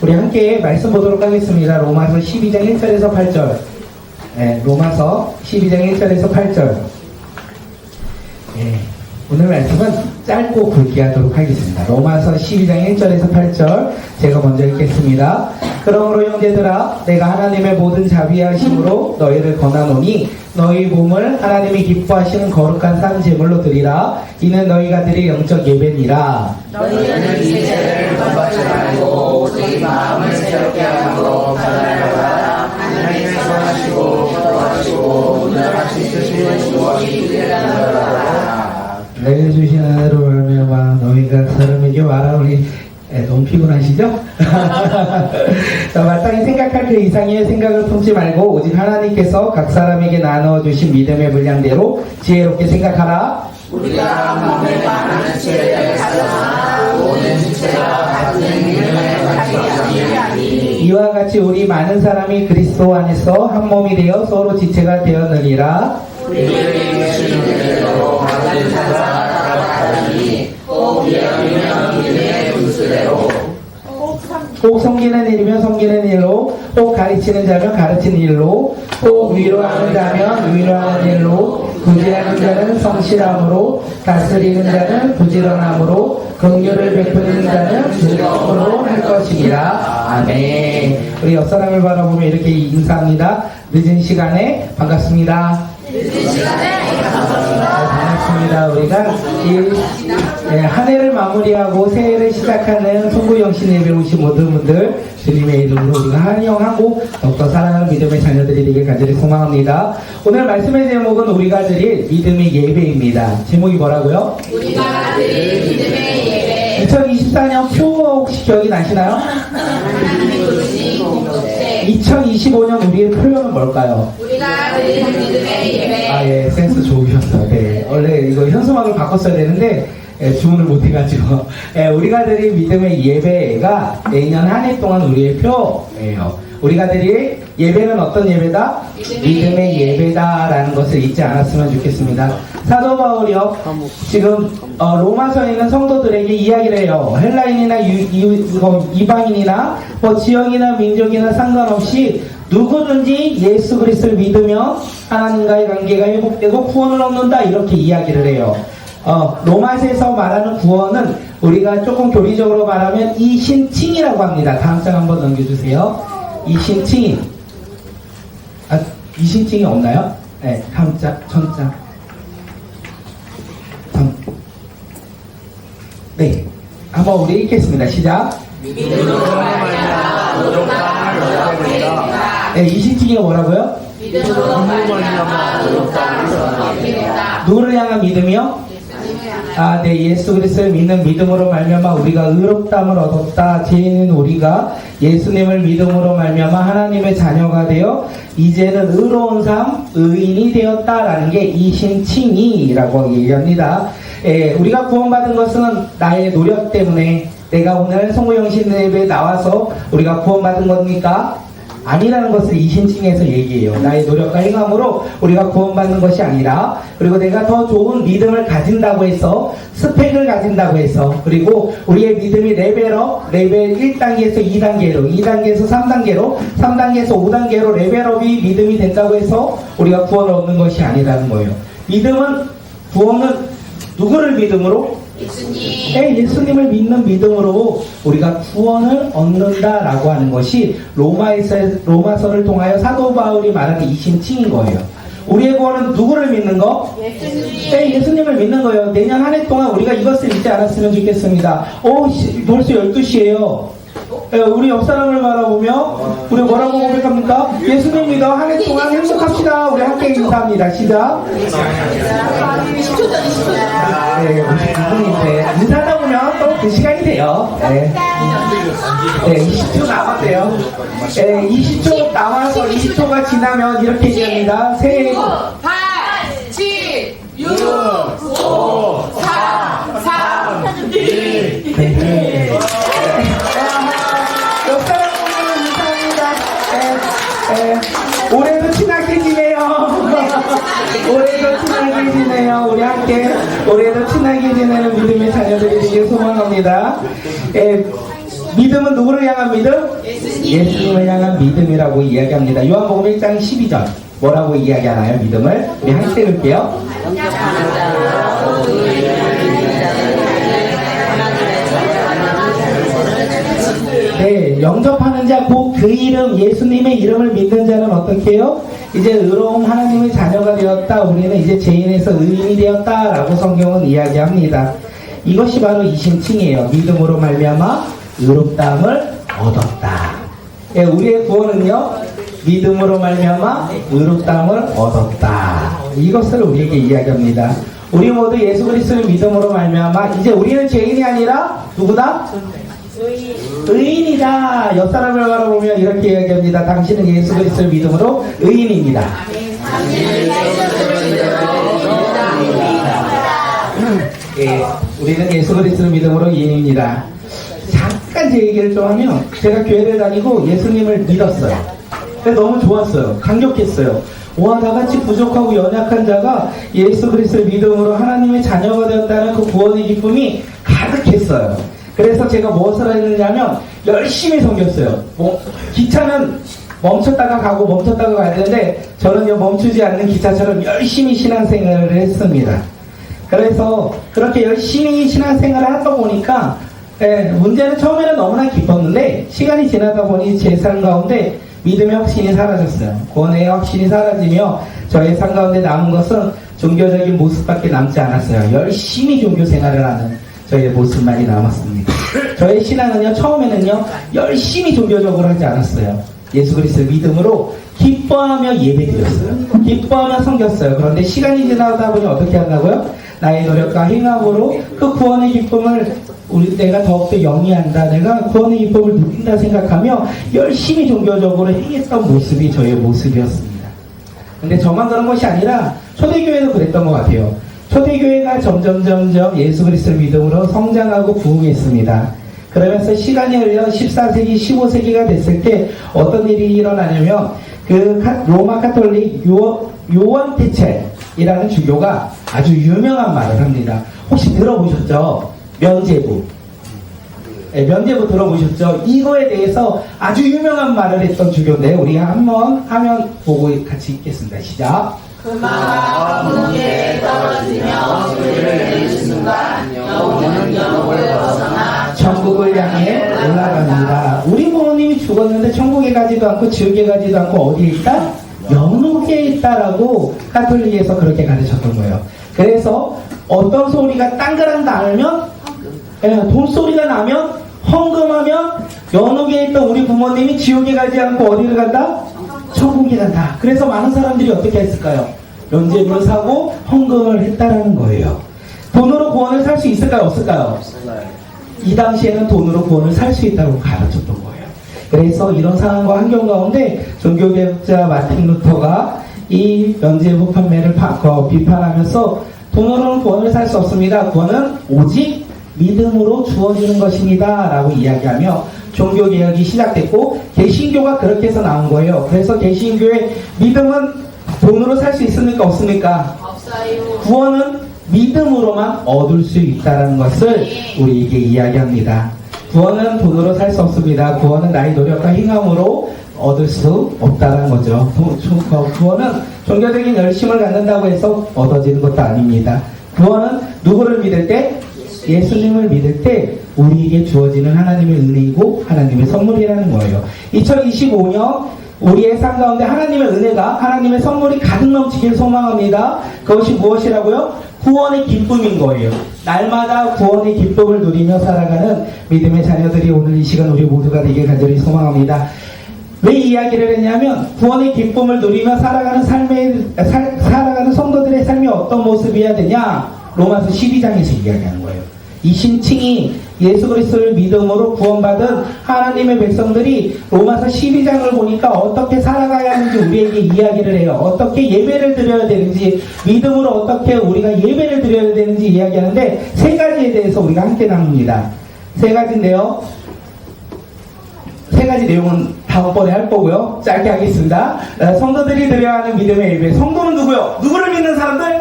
우리 함께 말씀 보도록 하겠습니다. 로마서 12장 1절에서 8절. 로마서 12장 1절에서 8절. 오늘 말씀은 짧고 굵게 하도록 하겠습니다. 로마서 12장 1절에서 8절 제가 먼저 읽겠습니다. 그러므로 형제들아, 내가 하나님의 모든 자비하심으로 너희를 권하노니 너희 몸을 하나님이 기뻐하시는 거룩한 산 제물로 드리라. 이는 너희가 드릴 영적 예배니라. 너희는 이 죄를 본받지 말고 오직 마음을 새롭게 하고 변화하라. 하나님의 선하시고 거하시고 온전하신 뜻을 주어지 되라. 내게 주신 은혜로 말미암아 너희가 사람에게 말하오니 너무 피곤하시죠? 자, 마땅히 생각할 그 이상의 생각을 품지 말고 오직 하나님께서 각 사람에게 나누어주신 믿음의 분량대로 지혜롭게 생각하라. 우리가 몸에 많은 지혜를 가져서 모든 지체가 같은 믿음을 가지고 있으니 이와 같이 우리 많은 사람이 그리스도 안에서 한 몸이 되어 서로 지체가 되었느니라. 우리를 이끄시는 대로 같은 사람 다르니 꼭 이어지면 믿음의 분수대로 꼭 섬기는 일이면 섬기는 일로, 꼭 가르치는 자면 가르치는 일로, 꼭 위로하는 자면 위로하는 일로, 구제하는 자는 성실함으로, 다스리는 자는 부지런함으로, 긍휼을 베푸는 자는 즐거움으로 할 것이니라. 아멘. 우리 옆 사람을 바라보며 이렇게 인사합니다. 늦은 시간에 반갑습니다. 반갑습니다. 우리가 한 해를 마무리하고 새해를 시작하는 송구영신 예배 오신 모든 분들 주님의 이름으로 우리가 환영하고 더욱더 사랑하는 믿음의 자녀들이 되길 간절히 소망합니다. 오늘 말씀의 제목은 우리가 드릴 믿음의 예배입니다. 제목이 뭐라고요? 우리가 드릴 믿음의 예배. 2024년 표 혹시 기억이 나시나요? 하나님의 도시 공동체. 2025년 우리의 표현은 뭘까요? 우리가 드릴 믿음의 예배. 예, 센스 좋으셨어요. 네. 원래 이거 현수막을 바꿨어야 되는데, 주문을 못해가지고. 우리가 드릴 믿음의 예배가 내년 한 해 동안 우리의 표예요. 우리가 드릴 예배는 어떤 예배다? 믿음의 예배다라는 것을 잊지 않았으면 좋겠습니다. 사도 바울이요, 지금 로마서에 있는 성도들에게 이야기를 해요. 헬라인이나 이방인이나 지역이나 민족이나 상관없이 누구든지 예수 그리스도를 믿으면 하나님과의 관계가 회복되고 구원을 얻는다, 이렇게 이야기를 해요. 로마서에서 말하는 구원은 우리가 조금 교리적으로 말하면 이신칭이라고 합니다. 다음 장 한번 넘겨주세요. 이신칭. 이신칭이 없나요? 네, 다음 장, 전장. 네, 한번 우리 읽겠습니다. 시작. 믿음으로 말미암아 노력감을 얻어버린다. 네, 이신칭이 뭐라고요? 믿음으로 말미암아 노력감을 얻어버린다. 누구를 향한 믿음이요? 네, 예수 그리스도를 믿는 믿음으로 말미암아 우리가 의롭다함을 얻었다. 죄인은 우리가 예수님을 믿음으로 말미암아 하나님의 자녀가 되어 이제는 의로운 삶, 의인이 되었다라는 게 이신칭이라고 얘기합니다. 우리가 구원받은 것은 나의 노력 때문에, 내가 오늘 송구영신 예배에 나와서 우리가 구원받은 겁니까? 아니라는 것을 이신칭에서 얘기해요. 나의 노력과 행함으로 우리가 구원받는 것이 아니라, 그리고 내가 더 좋은 믿음을 가진다고 해서, 스펙을 가진다고 해서, 그리고 우리의 믿음이 레벨업, 레벨 1단계에서 2단계로, 2단계에서 3단계로, 3단계에서 5단계로 레벨업이 믿음이 된다고 해서 우리가 구원을 얻는 것이 아니라는 거예요. 믿음은, 구원은 누구를 믿음으로? 예수님을 믿는 믿음으로 우리가 구원을 얻는다라고 하는 것이 로마서를 통하여 사도 바울이 말하는 이신칭인 거예요. 우리의 구원은 누구를 믿는 거? 예수님을 믿는 거예요. 내년 한 해 동안 우리가 이것을 잊지 않았으면 좋겠습니다. 벌써 12시예요. 우리 옆 사람을 바라보며 우리 뭐라고 고백합니까? 예수님 믿어 한 해 동안 행복합시다. 우리 함께 인사합니다. 시작. 네, 우리 부모님한테 인사하다 보면 또 그 시간이 돼요. 네, 20초 남았대요. 20초 남아서 20초가 지나면 이렇게 얘기합니다. 새해 8, 7, 6, 5, 4, 3, 2, 네. 옆 사람 보면 인사합니다. 올해도 친하게 지내요. 올해도 친하게 지내요. 우리 함께 올해도 친하게 지내는 믿음의 자녀들이 되길 소망합니다. 믿음은 누구를 향한 믿음? 예수님을 향한 믿음이라고 이야기합니다. 요한복음 1장 12절 뭐라고 이야기하나요? 믿음을 우리 함께 읽을게요. 네, 영접하는 자, 곧 그 이름, 예수님의 이름을 믿는 자는 어떻게 해요? 이제 의로운 하나님의 자녀가 되었다. 우리는 이제 죄인에서 의인이 되었다라고 성경은 이야기합니다. 이것이 바로 이심칭이에요. 믿음으로 말미암아 의롭다함을 얻었다. 예, 우리의 구원은요, 믿음으로 말미암아 의롭다함을 얻었다. 이것을 우리에게 이야기합니다. 우리 모두 예수 그리스도를 믿음으로 말미암아 이제 우리는 죄인이 아니라 누구다? 의인이다. 옆 사람을 바라보며 이렇게 이야기합니다. 당신은 예수 그리스도를 믿음으로 의인입니다. 예, 우리는 예수 그리스도를 믿음으로 의인입니다. 잠깐 제 얘기를 좀 하면 제가 교회를 다니고 예수님을 믿었어요. 근데 너무 좋았어요. 감격했어요. 와, 나같이 부족하고 연약한 자가 예수 그리스도를 믿음으로 하나님의 자녀가 되었다는 그 구원의 기쁨이 가득했어요. 그래서 제가 무엇을 했느냐면 열심히 섬겼어요. 기차는 멈췄다가 가고 멈췄다가 가야 되는데 저는 멈추지 않는 기차처럼 열심히 신앙생활을 했습니다. 그래서 그렇게 열심히 신앙생활을 하다 보니까 문제는 처음에는 너무나 기뻤는데 시간이 지나다 보니 제 삶 가운데 믿음의 확신이 사라졌어요. 구원의 확신이 사라지며 저의 삶 가운데 남은 것은 종교적인 모습밖에 남지 않았어요. 열심히 종교 생활을 하는 저의 모습만이 남았습니다. 저의 신앙은요, 처음에는요, 열심히 종교적으로 하지 않았어요. 예수 그리스도를 믿음으로 기뻐하며 예배드렸어요. 기뻐하며 섬겼어요. 그런데 시간이 지나다 보니 어떻게 한다고요? 나의 노력과 행함으로 그 구원의 기쁨을 내가 더욱더 영위한다. 내가 구원의 기쁨을 누린다 생각하며 열심히 종교적으로 행했던 모습이 저의 모습이었습니다. 근데 저만 그런 것이 아니라 초대교회도 그랬던 것 같아요. 초대교회가 점점 예수 그리스도를 믿음으로 성장하고 부흥했습니다. 그러면서 시간이 흘러 14세기, 15세기가 됐을 때 어떤 일이 일어나냐면 그 로마 카톨릭 요원 테첼이라는 주교가 아주 유명한 말을 합니다. 혹시 들어보셨죠? 면죄부. 네, 면죄부 들어보셨죠? 이거에 대해서 아주 유명한 말을 했던 주교인데 우리 한번 화면 보고 같이 읽겠습니다. 시작. 그마가 문제에 떨어지며 소리를 내는 순간 영혼은 영혼을 벗어나 천국을 향해 올라갑니다. 우리 부모님이 죽었는데 천국에 가지도 않고 지옥에 가지도 않고 어디에 있다? 영국에 있다라고 카톨릭에서 그렇게 가르쳤던 거예요. 그래서 어떤 소리가 땅그랑 나면 돈소리가 나면 헌금하면 연옥에 있던 우리 부모님이 지옥에 가지 않고 어디를 간다? 천국에 간다. 그래서 많은 사람들이 어떻게 했을까요? 면죄부를 사고 헌금을 했다라는 거예요. 돈으로 구원을 살 수 있을까요? 없을까요? 이 당시에는 돈으로 구원을 살 수 있다고 가르쳤던 거예요. 그래서 이런 상황과 환경 가운데 종교개혁자 마틴 루터가 이 면죄부 판매를 비판하면서 돈으로는 구원을 살 수 없습니다. 구원은 오직 믿음으로 주어지는 것입니다. 라고 이야기하며 종교개혁이 시작됐고 개신교가 그렇게 해서 나온 거예요. 그래서 개신교의 믿음은 돈으로 살 수 있습니까? 없습니까? 없어요. 구원은 믿음으로만 얻을 수 있다는 것을 우리에게 이야기합니다. 구원은 돈으로 살 수 없습니다. 구원은 나의 노력과 행함으로 얻을 수 없다는 거죠. 구원은 종교적인 열심을 갖는다고 해서 얻어지는 것도 아닙니다. 구원은 누구를 믿을 때? 예수님을 믿을 때 우리에게 주어지는 하나님의 은혜이고 하나님의 선물이라는 거예요. 2025년 우리의 삶 가운데 하나님의 은혜가, 하나님의 선물이 가득 넘치길 소망합니다. 그것이 무엇이라고요? 구원의 기쁨인 거예요. 날마다 구원의 기쁨을 누리며 살아가는 믿음의 자녀들이 오늘 이 시간 우리 모두가 되길 간절히 소망합니다. 왜 이야기를 했냐면 구원의 기쁨을 누리며 살아가는 살아가는 성도들의 삶이 어떤 모습이어야 되냐? 로마서 12장에서 이야기하는 거예요. 이 신칭이 예수 그리스도를 믿음으로 구원받은 하나님의 백성들이 로마서 12장을 보니까 어떻게 살아가야 하는지 우리에게 이야기를 해요. 어떻게 예배를 드려야 되는지, 믿음으로 어떻게 우리가 예배를 드려야 되는지 이야기하는데 세 가지에 대해서 우리가 함께 나눕니다. 세 가지인데요. 세 가지 내용은 다음번에 할 거고요. 짧게 하겠습니다. 성도들이 드려야 하는 믿음의 예배. 성도는 누구요? 누구를 믿는 사람들?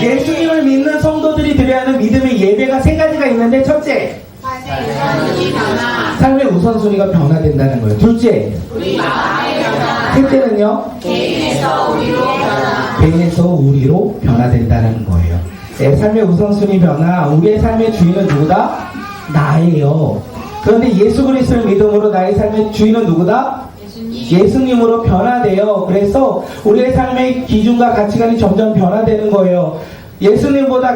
예수님을 믿는 성도들이 드려야 하는 믿음의 예배가 세 가지가 있는데 첫째, 삶의 우선순위가 변화된다는 거예요. 둘째, 셋째는요, 개인에서 우리로 변화된다는 거예요. 네, 삶의 우선순위 변화, 우리의 삶의 주인은 누구다? 나예요. 그런데 예수 그리스도를 믿음으로 나의 삶의 주인은 누구다? 예수님으로 변화돼요. 그래서 우리의 삶의 기준과 가치관이 점점 변화되는 거예요. 예수님보다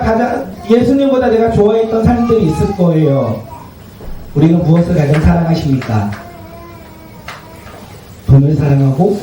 내가 좋아했던 삶들이 있을 거예요. 우리는 무엇을 가장 사랑하십니까? 돈을 사랑하고,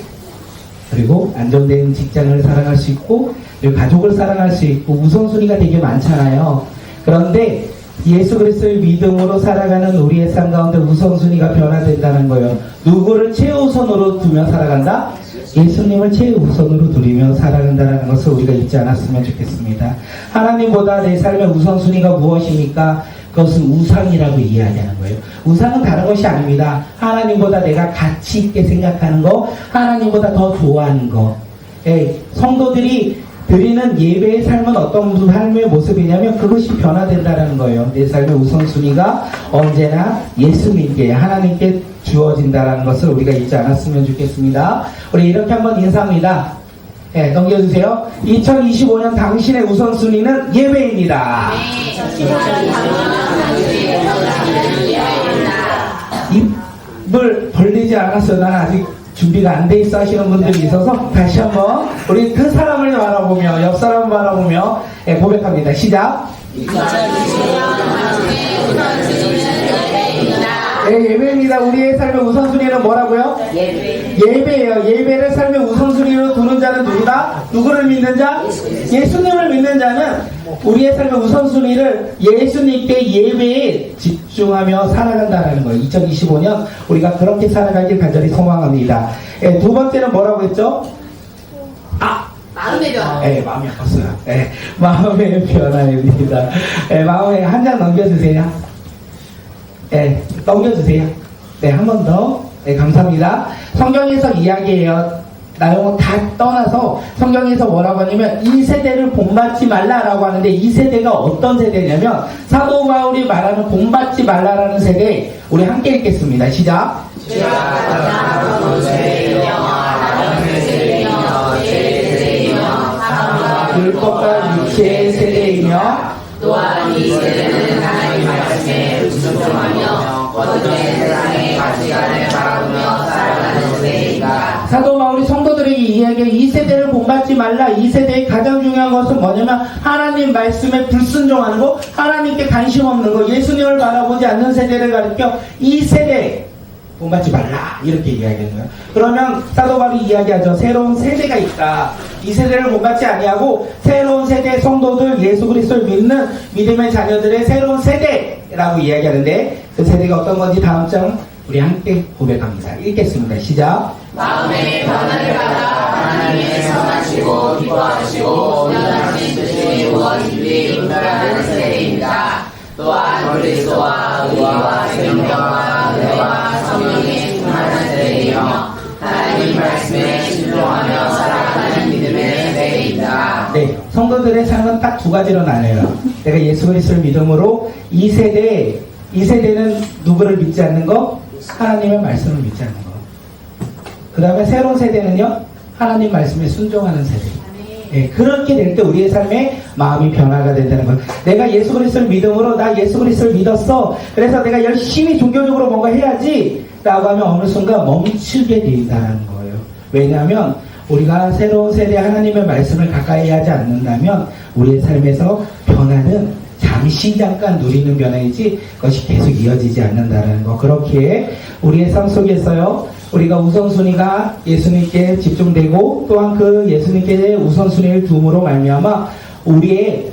그리고 안정된 직장을 사랑할 수 있고, 그리고 가족을 사랑할 수 있고, 우선순위가 되게 많잖아요. 그런데 예수 그리스도의 믿음으로 살아가는 우리의 삶 가운데 우선순위가 변화된다는 거예요. 누구를 최우선으로 두며 살아간다? 예수님을 최우선으로 두리며 살아간다는 것을 우리가 잊지 않았으면 좋겠습니다. 하나님보다 내 삶의 우선순위가 무엇입니까? 그것은 우상이라고 이야기하는 거예요. 우상은 다른 것이 아닙니다. 하나님보다 내가 가치 있게 생각하는 거, 하나님보다 더 좋아하는 거. 성도들이 드리는 예배의 삶은 어떤 삶의 모습이냐면 그것이 변화된다는 거예요. 내 삶의 우선순위가 언제나 예수님께, 하나님께 주어진다는 것을 우리가 잊지 않았으면 좋겠습니다. 우리 이렇게 한번 인사합니다. 네, 넘겨주세요. 2025년 당신의 우선순위는 예배입니다. 입을 벌리지 않았어요. 난 아직 준비가 안 돼 있어 하시는 분들이 있어서 다시 한번 우리 그 사람을 바라보며 옆 사람을 바라보며 고백합니다. 시작. 네, 예배입니다. 우리의 삶의 우선순위는 뭐라고요? 예배예요. 예배를 삶의 우선순위로 두는 자는 누구다? 누구를 믿는 자? 예수님을 믿는 자는 우리의 삶의 우선순위를 예수님께 예배에 집중하며 살아간다는 거예요. 2025년 우리가 그렇게 살아가길 간절히 소망합니다. 네, 두 번째는 뭐라고 했죠? 마음의 변화. 네, 마음이 아팠어요. 네, 마음의 변화입니다. 네, 마음에 한 장 넘겨주세요. 네, 넘겨주세요. 네, 한 번 더. 네, 감사합니다. 성경에서 이야기해요. 나용은 다 떠나서 성경에서 뭐라고 하냐면 이 세대를 본받지 말라라고 하는데 이 세대가 어떤 세대냐면 사도 바울이 말하는 본받지 말라라는 세대 우리 함께 읽겠습니다. 시작. 율법과 육체의 세대이며 또한 이 세대는 하나님 말씀에 순종하며 거듭된 세상의 가치관을 바라보며 살아가는 세대이다. 사도 바울이 성도들에게 이야기해 이 세대를 본받지 말라. 이 세대의 가장 중요한 것은 뭐냐면 하나님 말씀에 불순종하는 거, 하나님께 관심 없는 거, 예수님을 바라보지 않는 세대를 가리켜 이 세대 본받지 말라 이렇게 이야기하는 거예요. 그러면 사도 바울이 이야기하죠. 새로운 세대가 있다. 이 세대를 본받지 아니하고 새로운 세대 성도들 예수 그리스도를 믿는 믿음의 자녀들의 새로운 세대라고 이야기하는데 그 세대가 어떤 건지 다음 장 우리 함께 고백합니다. 읽겠습니다. 시작. 마음의 변화를 받아 하나님의 선하시고 기뻐하시고 온전하신 뜻이 무엇인지 분별하는 세대입니다. 또한 그리스도와 의와 생명과 은혜와 성령이 충만한 세대이며 하나님 말씀에 순종하며 살아가는 믿음의 세대입니다. 네, 성도들의 삶은 딱 두 가지로 나뉘어요. 내가 예수 그리스도를 믿음으로 이 세대는 누구를 믿지 않는 거? 하나님의 말씀을 믿지 않는 거. 그 다음에 새로운 세대는요, 하나님 말씀에 순종하는 세대. 네, 그렇게 될 때 우리의 삶에 마음이 변화가 된다는 거예요. 내가 예수 그리스도를 믿음으로 나 예수 그리스도를 믿었어. 그래서 내가 열심히 종교적으로 뭔가 해야지 라고 하면 어느 순간 멈추게 된다는 거예요. 왜냐하면 우리가 새로운 세대 하나님의 말씀을 가까이 하지 않는다면 우리의 삶에서 변화는 잠깐 누리는 변화이지 그것이 계속 이어지지 않는다는 거. 그렇기에 우리의 삶 속에서요, 우리가 우선순위가 예수님께 집중되고 또한 그 예수님께 우선순위를 둠으로 말미암아 우리의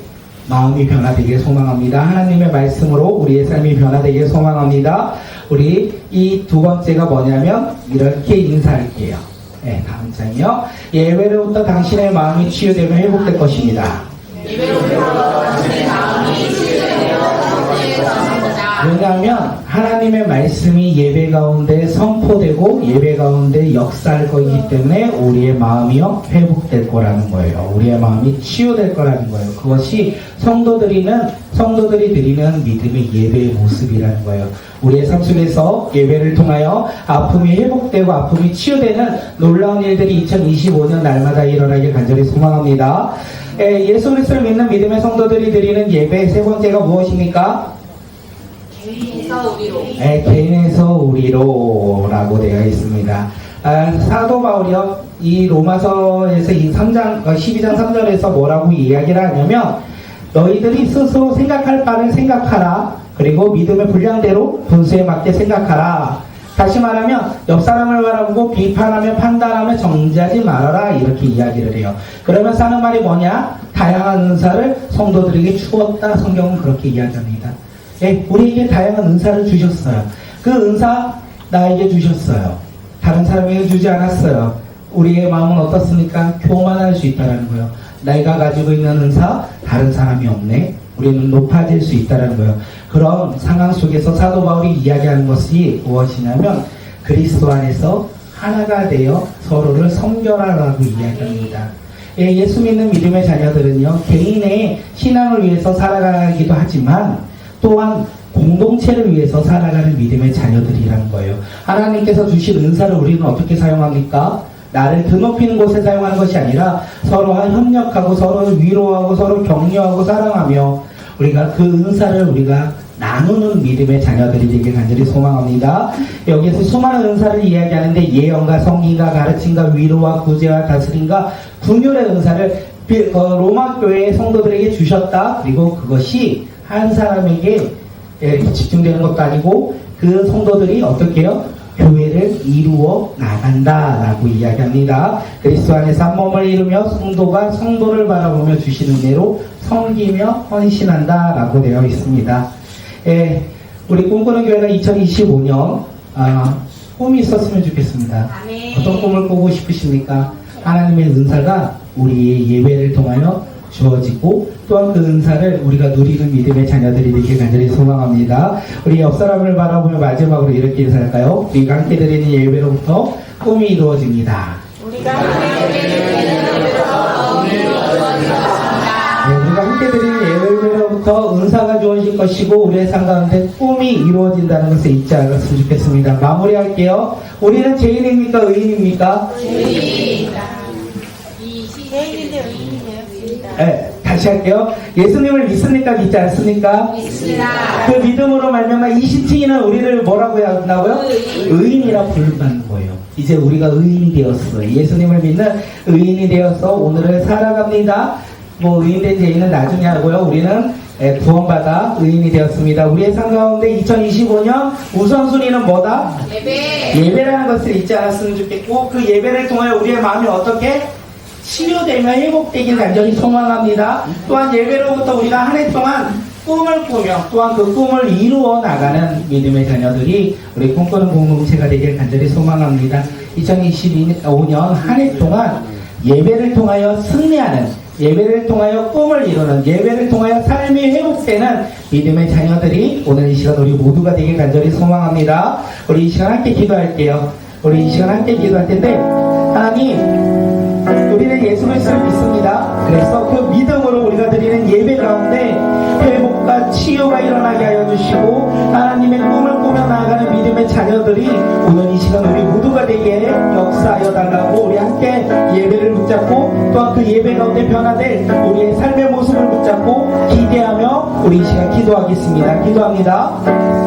마음이 변화되길 소망합니다. 하나님의 말씀으로 우리의 삶이 변화되길 소망합니다. 우리 이 두 번째가 뭐냐면 이렇게 인사할게요. 네, 다음 장이요. 예배로부터 당신의 마음이 치유되며 회복될 것입니다. 예배로부터 당신의 마음이 치유되며 회복될 것입니다. 왜냐하면 하나님 하나님의 말씀이 예배 가운데 선포되고 예배 가운데 역사할 거기 때문에 우리의 마음이요 회복될 거라는 거예요. 우리의 마음이 치유될 거라는 거예요. 그것이 성도들이 드리는 믿음의 예배의 모습이라는 거예요. 우리의 삶 속에서 예배를 통하여 아픔이 회복되고 아픔이 치유되는 놀라운 일들이 2025년 날마다 일어나길 간절히 소망합니다. 예수 그리스도를 믿는 믿음의 성도들이 드리는 예배 세 번째가 무엇입니까? 개인에서 우리로. 개인에서 우리로라고 되어 있습니다. 사도 바울이요, 이 로마서에서 이 3장, 12장 3절에서 뭐라고 이야기를 하냐면, 너희들이 스스로 생각할 바를 생각하라. 그리고 믿음의 분량대로 분수에 맞게 생각하라. 다시 말하면 옆 사람을 바라보고 비판하며 판단하며 정죄하지 말아라, 이렇게 이야기를 해요. 그러면서 하는 말이 뭐냐? 다양한 은사를 성도들에게 주었다. 성경은 그렇게 이야기합니다. 우리에게 다양한 은사를 주셨어요. 그 은사 나에게 주셨어요. 다른 사람에게 주지 않았어요. 우리의 마음은 어떻습니까? 교만할 수 있다는 거예요. 내가 가지고 있는 은사 다른 사람이 없네. 우리는 높아질 수 있다는 거예요. 그런 상황 속에서 사도 바울이 이야기하는 것이 무엇이냐면 그리스도 안에서 하나가 되어 서로를 섬겨라라고 이야기합니다. 예수 믿는 믿음의 자녀들은요, 개인의 신앙을 위해서 살아가기도 하지만 또한 공동체를 위해서 살아가는 믿음의 자녀들이라는 거예요. 하나님께서 주신 은사를 우리는 어떻게 사용합니까? 나를 드높이는 곳에 사용하는 것이 아니라 서로와 협력하고 서로를 위로하고 서로 격려하고 사랑하며 우리가 그 은사를 우리가 나누는 믿음의 자녀들이 되길 간절히 소망합니다. 여기에서 수많은 은사를 이야기하는데 예언과 성기가 가르침과 위로와 구제와 다스림과 분율의 은사를 로마 교회의 성도들에게 주셨다. 그리고 그것이 한 사람에게 집중되는 것도 아니고 그 성도들이 어떻게 해요? 교회를 이루어 나간다라고 이야기합니다. 그리스도 안에서 한 몸을 이루며 성도가 성도를 바라보며 주시는 대로 섬기며 헌신한다라고 되어 있습니다. 우리 꿈꾸는 교회가 2025년 꿈이 있었으면 좋겠습니다. 어떤 꿈을 꾸고 싶으십니까? 하나님의 은사가 우리의 예배를 통하여 주어지고 또한 그 은사를 우리가 누리는 믿음의 자녀들이 되길 간절히 소망합니다. 우리 옆 사람을 바라보며 마지막으로 이렇게 인사할까요? 우리가 함께 드리는 예배로부터 꿈이 이루어집니다. 우리가 함께 드리는 예배로부터 은사가 주어질 것이고 우리의 삶 가운데 꿈이 이루어진다는 것을 잊지 않았으면 좋겠습니다. 마무리할게요. 우리는 죄인입니까? 의인입니까? 죄인입니다. 다시 할게요. 예수님을 믿습니까? 믿지 않습니까? 믿습니다. 그 믿음으로 말미암아 이 시체인은 우리를 뭐라고 한다고요? 의인이라 부르는 거예요. 이제 우리가 의인이 되었어요. 예수님을 믿는 의인이 되어서 오늘을 살아갑니다. 의인된 죄인은 나중에 하고요. 우리는 구원받아 의인이 되었습니다. 우리의 삶 가운데 2025년 우선순위는 뭐다? 예배라는 것을 잊지 않았으면 좋겠고 그 예배를 통해 우리의 마음이 어떻게 치유되며 회복되길 간절히 소망합니다. 또한 예배로부터 우리가 한 해 동안 꿈을 꾸며 또한 그 꿈을 이루어 나가는 믿음의 자녀들이 우리 꿈꾸는 공동체가 되길 간절히 소망합니다. 2025년 한 해 동안 예배를 통하여 승리하는, 예배를 통하여 꿈을 이루는, 예배를 통하여 삶이 회복되는 믿음의 자녀들이 오늘 이 시간 우리 모두가 되길 간절히 소망합니다. 우리 이 시간 함께 기도할게요. 우리 이 시간 함께 기도할 텐데 하나님, 우리는 예수 그리스도를 믿습니다. 그래서 그 믿음으로 우리가 드리는 예배 가운데 회복과 치유가 일어나게 하여 주시고 하나님의 꿈을 꾸며 나아가는 믿음의 자녀들이 오늘 이 시간 우리 모두가 되게 역사하여 달라고 우리 함께 예배를 붙잡고 또한 그 예배 가운데 변화될 우리의 삶의 모습을 붙잡고 기대하며 우리 이 시간 기도하겠습니다. 기도합니다.